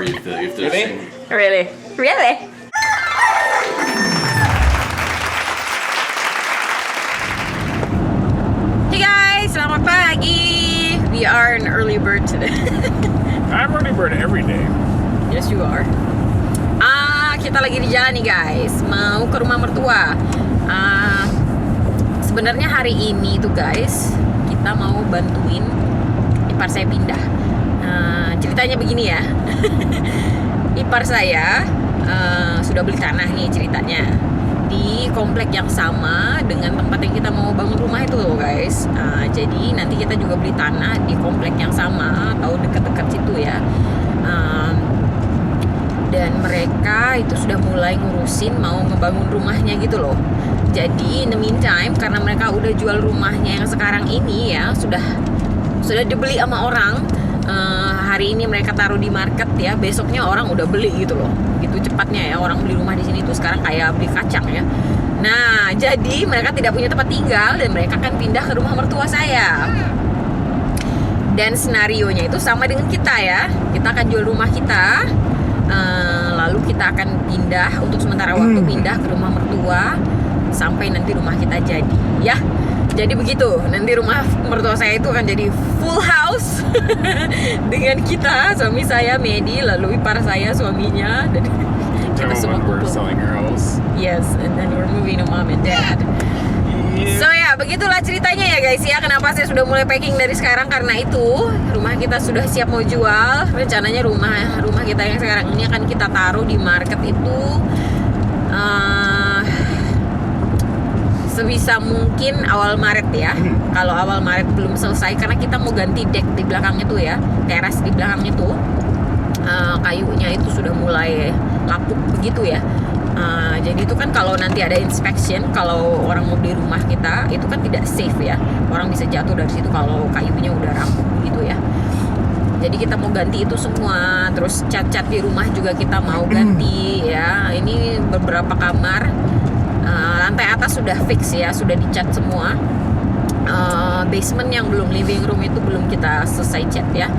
sorry if they're singing. Really? Hey guys, selamat pagi. We are an early bird today. I'm early bird every day. Yes, you are. Kita lagi di jalan nih guys, mau ke rumah mertua. Sebenarnya hari ini tuh guys, kita mau bantuin ipar saya pindah. Ceritanya begini ya. Ipar saya sudah beli tanah nih ceritanya di komplek yang sama dengan tempat yang kita mau bangun rumah itu loh guys. Jadi nanti kita juga beli tanah di komplek yang sama atau dekat-dekat situ ya. Dan mereka itu sudah mulai ngurusin mau ngebangun rumahnya gitu loh. Jadi in the meantime, karena mereka udah jual rumahnya yang sekarang ini ya, sudah dibeli sama orang. Hari ini mereka taruh di market ya, besoknya orang udah beli gitu loh. Gitu cepatnya ya, orang beli rumah di sini tuh sekarang kayak beli kacang ya. Nah, jadi mereka tidak punya tempat tinggal dan mereka akan pindah ke rumah mertua saya. Dan senarionya itu sama dengan kita ya. Kita akan jual rumah kita, lalu kita akan pindah untuk sementara waktu pindah ke rumah mertua sampai nanti rumah kita jadi ya. Jadi begitu, nanti rumah mertua saya itu akan jadi full house dengan kita, suami saya Medi, lalu ipar saya suaminya, dan kita semua kumpul. Yes, and then we're moving to mom and dad. So ya, begitulah ceritanya ya guys ya. Kenapa saya sudah mulai packing dari sekarang, karena itu rumah kita sudah siap mau jual. Rencananya rumah kita yang sekarang ini akan kita taruh di market itu sebisa mungkin awal Maret ya. Kalau awal Maret belum selesai, karena kita mau ganti deck di belakangnya tuh ya, teras di belakangnya tuh kayunya itu sudah mulai lapuk begitu ya. Jadi itu kan kalau nanti ada inspection, kalau orang mau beli rumah kita itu kan tidak safe ya, orang bisa jatuh dari situ kalau kayunya udah rampung gitu ya. Jadi kita mau ganti itu semua, terus cat-cat di rumah juga kita mau ganti ya. Ini beberapa kamar, lantai atas sudah fix ya, sudah dicat semua. Basement yang belum, living room itu belum kita selesai cat ya.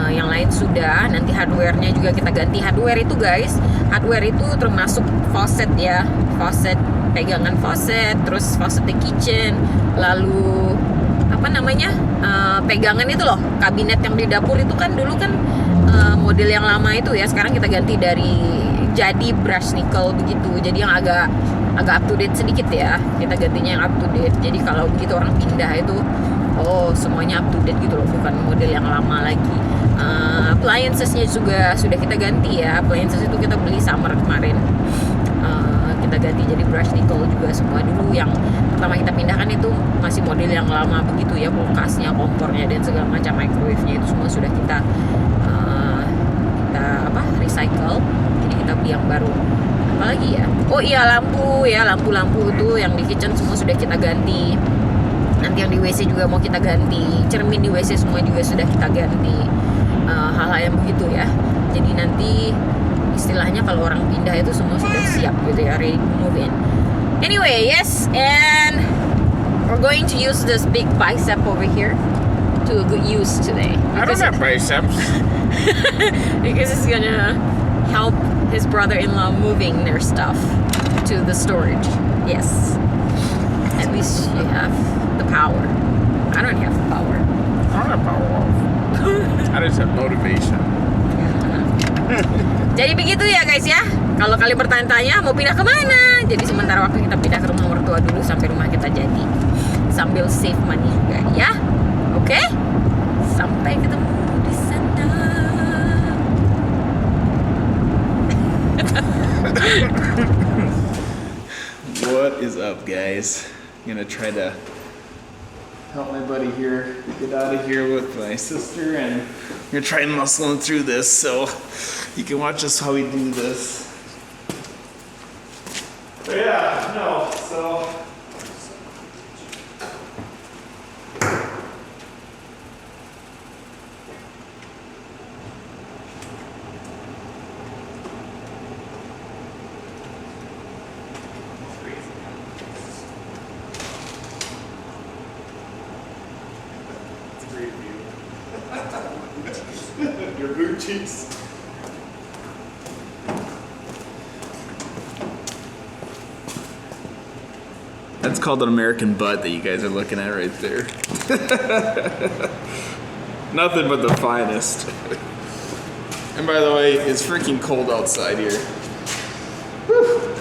Yang lain sudah. Nanti hardware-nya juga kita ganti. Hardware itu guys, hardware itu termasuk faucet ya, faucet, pegangan faucet, terus faucet di kitchen, lalu apa namanya, pegangan itu loh, kabinet yang di dapur itu kan dulu kan model yang lama itu ya, sekarang kita ganti dari jadi brush nickel begitu, jadi yang agak up to date sedikit ya, kita gantinya yang up to date. Jadi kalau begitu orang pindah itu semuanya up to date gitu loh, bukan model yang lama lagi. Appliances-nya juga sudah kita ganti ya. Appliances itu kita beli summer kemarin, kita ganti jadi brush nickel juga semua. Dulu yang pertama kita pindahkan itu masih model yang lama begitu ya, kulkasnya, kompornya dan segala macam, microwave-nya itu semua sudah kita recycle. Jadi kita beli yang baru. Apalagi ya, oh iya lampu ya, lampu itu yang di kitchen semua sudah kita ganti. Nanti yang di WC juga mau kita ganti, cermin di WC semua juga sudah kita ganti. Hal-hal yang begitu ya. Jadi nanti istilahnya kalau orang pindah itu semua sudah siap gitu ya, ready to move in. Anyway, yes, and we're going to use this big bicep over here to a good use today. I don't have biceps. Because it's gonna help his brother-in-law moving their stuff to the storage. Yes. At least you have the power. I don't have the power. I don't have power off. I just have motivation. Jadi begitu ya guys ya. Kalau kalian bertanya-tanya mau pindah kemana, jadi sementara waktu kita pindah ke rumah mertua dulu sampai rumah kita jadi, sambil save money juga ya. Oke? Sampai ketemu di sana. What is up, guys? I'm gonna try to help my buddy here get out of here with my sister, and we're gonna try and muscle him through this, so you can watch us how we do this. But yeah, no, so your boot cheeks. It's called an American butt that you guys are looking at right there. Nothing but the finest. And by the way, it's freaking cold outside here. Whew.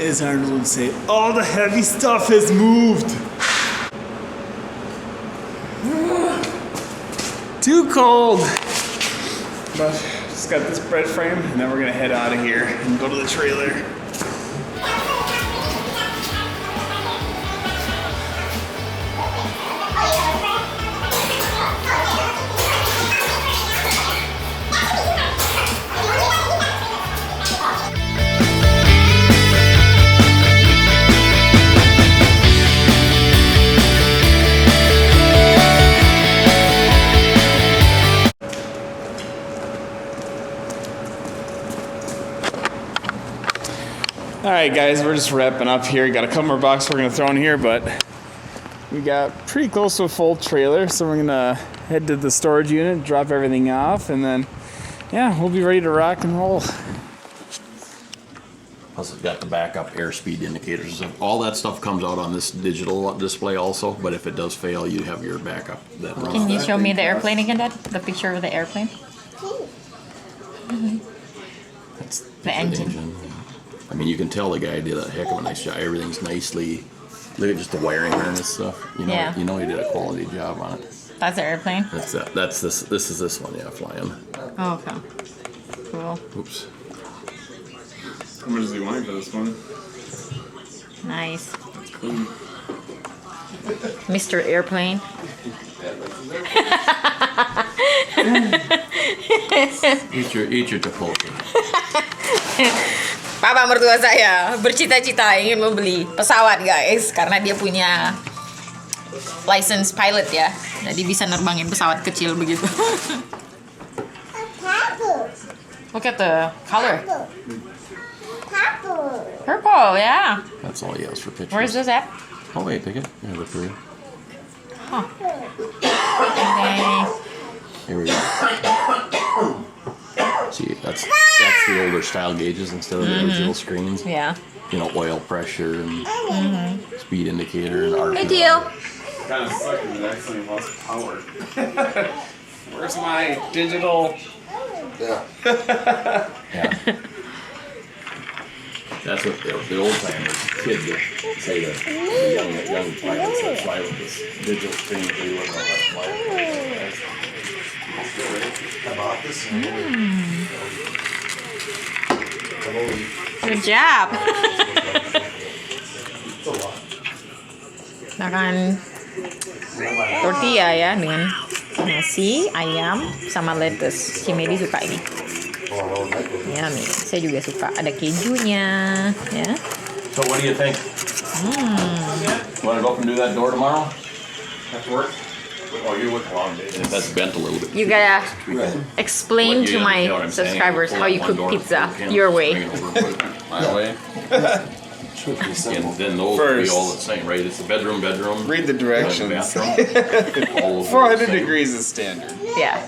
As Arnold would say, all the heavy stuff has moved. Too cold. But just got this bread frame, and then we're gonna head out of here and go to the trailer. Alright guys, we're just wrapping up here. Got a couple more boxes we're going to throw in here, but we got pretty close to a full trailer, so we're going to head to the storage unit, drop everything off, and then, yeah, we'll be ready to rock and roll. Plus it's got the backup airspeed indicators. All that stuff comes out on this digital display also, but if it does fail, you have your backup that runs. Can you show me the airplane again, Dad? The picture of the airplane? That's The engine. I mean, you can tell the guy did a heck of a nice job. Everything's nicely. Look at just the wiring harness stuff. You know, Yeah. you know he did a quality job on it. That's the airplane? That's that. That's this. This is this one. Yeah, flying. Oh, okay. Cool. Oops. How much is he wanting for this one? Nice. Mr. Airplane. Eat your Chipotle. Papa mertua saya bercita-cita ingin membeli pesawat guys, karena dia punya license pilot ya, jadi bisa nerbangin pesawat kecil begitu. Look at the color. Purple, yeah. That's all he has for pictures. Where's this at? Oh wait, pick it. Yeah, look for you. Huh. Okay. Here we go. See, that's the older style gauges instead of the original screens. Yeah. You know, oil pressure and speed indicator and RPM. Hey, deal. Kind of sucks because it actually lost power. Where's my digital? Yeah. That's what the old timers kids would say that the young pilots that fly with this digital screen, they wouldn't know how to fly with it. I bought this. Good job. Makan tortilla ya dengan nasi, ayam, sama lettuce. Si Medi suka ini. Yummy. Saya juga suka. Ada kejunya, ya. So what do you think? Want to go up and do that door tomorrow? Have to work? Oh, you're working long days. If that's bent a little bit. You gotta explain to my You know what I'm saying? subscribers Pull how that you one cook door, pizza pull it in, your way. bring it over and put it my way. And then those would be First. all the same, right? It's a bedroom, Read the directions. bathroom. All of them 400 the same. degrees is standard. Yeah.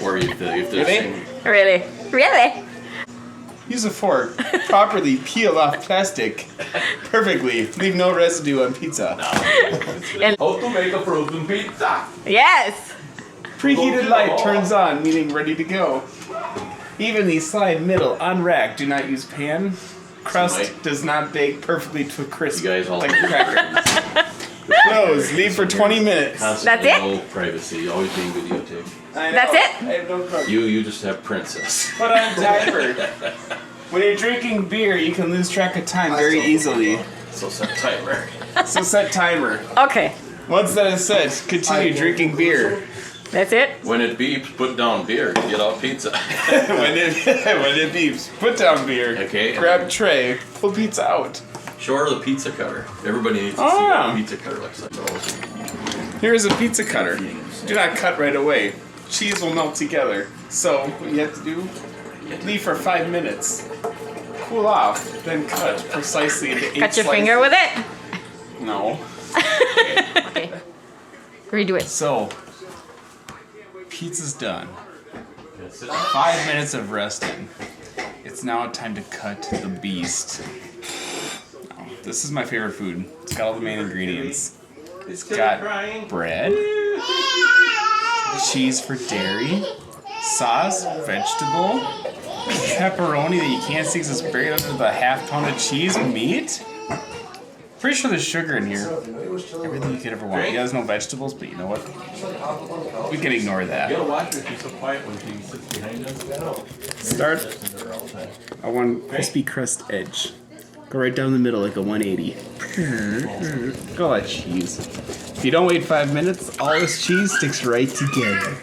Or if there's Really? Really? Really? Use a fork. Properly peel off plastic. Perfectly. Leave no residue on pizza. How to make a frozen pizza? Yes. Preheated light turns on, meaning ready to go. Evenly slide middle on rack. Do not use pan. Crust Mike. does not bake perfectly to a crisp. You guys all like a cracker. Close. Leave for 20 minutes. Constantly That's it? No privacy. Always being videotaped. I know. That's it? I have no problem. You just have princess. Put on timer. When you're drinking beer, you can lose track of time very easily. So set timer. So set timer. Okay. Once that is set, continue drinking beer. That's it. When it beeps, put down beer. Get out pizza. when it beeps, put down beer. Okay. Grab tray. Pull pizza out. Show her the pizza cutter. Everybody needs to Oh, see yeah. what a pizza cutter looks like. Here is a pizza cutter. Do not cut right away. Cheese will melt together. So what you have to do, leave for 5 minutes. Cool off, then cut precisely into 8 Cut your slices. finger with it. No. Okay. Redo it. So, pizza's done. 5 minutes of resting. It's now time to cut the beast. Oh, this is my favorite food. It's got all the main ingredients. It's got bread, cheese for dairy, sauce, vegetable, pepperoni that you can't see because it's buried under the half-pounded cheese, meat. Pretty sure there's sugar in here. Everything you could ever want. Yeah, there's no vegetables, but you know what? We can ignore that. watch her. She's so quiet when she sits behind us. Start a one crispy crust edge. Go right down the middle like a 180. Look at all that cheese. If you don't wait 5 minutes, all this cheese sticks right together.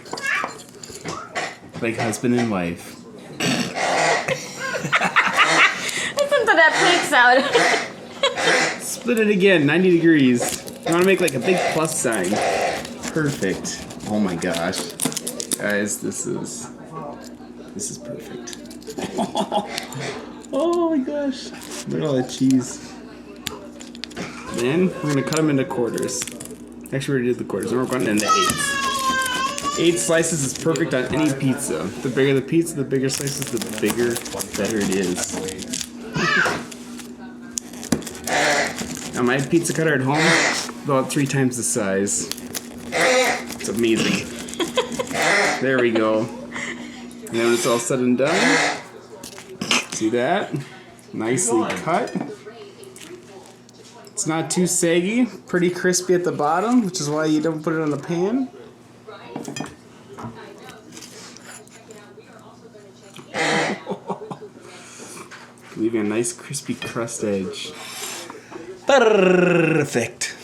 Like husband and wife. Listen to that pig sound. Split it again, 90 degrees. You want to make like a big plus sign. Perfect. Oh my gosh. Guys, this is perfect. Oh my gosh. Look at all that cheese. Then we're gonna cut them into quarters. Actually, we already did the quarters. Then we're going into eighths. 8 slices is perfect on any pizza. The bigger the pizza, the bigger slices, the bigger, better it is. Now my pizza cutter at home, about 3 times the size. It's amazing. There we go. And then when it's all said and done, see that? Nicely cut. It's not too saggy, pretty crispy at the bottom, which is why you don't put it on the pan. Leaving a nice crispy crust edge. Perfect.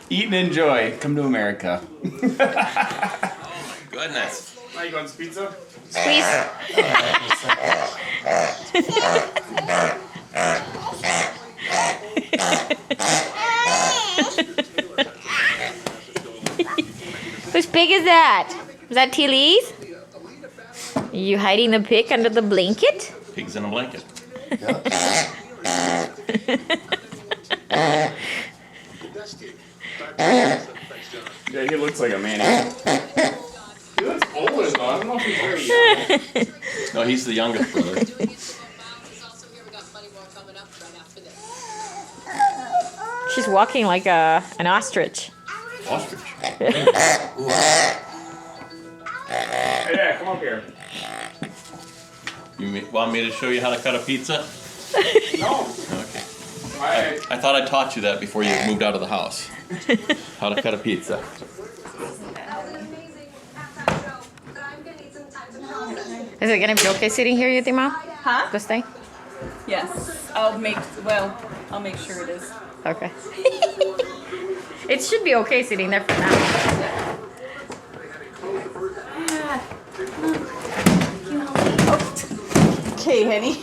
Eat and enjoy. Come to America. Goodness. Are you going to pizza? Squeeze. Whose pig is that? Is that Tilly's? Are you hiding the pig under the blanket? Pigs in a blanket. Yeah, he looks like a man. He looks older though. I don't know if he's very young. No, he's the youngest brother. She's walking like an ostrich. Ostrich. Yeah, come up here. You want me to show you how to cut a pizza? No. Okay. I, I thought I taught you that before you moved out of the house. How to cut a pizza. Is it gonna be okay sitting here, you think, Mom? Huh? This thing? Yes. I'll make sure it is. Okay. It should be okay sitting there for now. Okay, honey.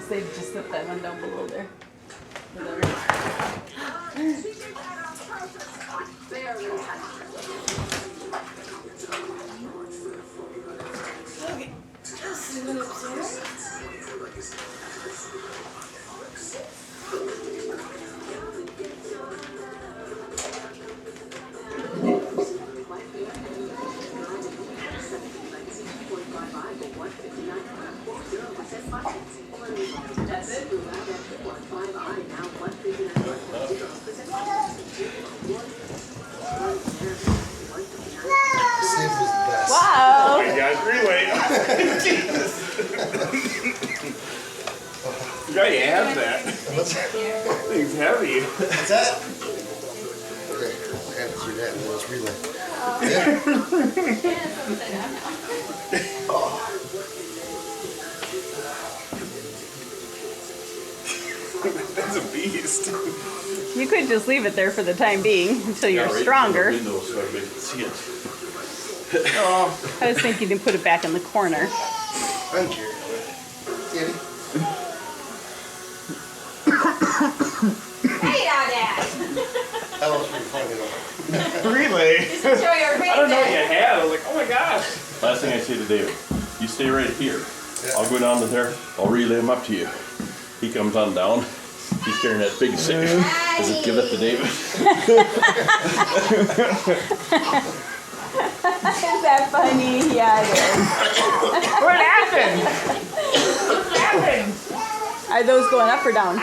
They just put that one down below there. Okay. Wow! Hey guys, relay. You gotta have that. Thing's heavy. What's that? Okay, I have to do that and then let's relay. That's a beast. You could just leave it there for the time being until you're stronger. Window so everybody can see it. I was thinking to put it back in the corner. Thank you. Kitty? Hey, Dad! That was pretty funny though. Relay. Show your I don't know what you had. I was like, oh my gosh. Last thing I say to David, you stay right here. I'll go down to there. I'll relay him up to you. He comes on down. He's carrying that big stick. Does it give it to David? Is that funny? Yeah, it is. What happened? What happened? Are those going up or down?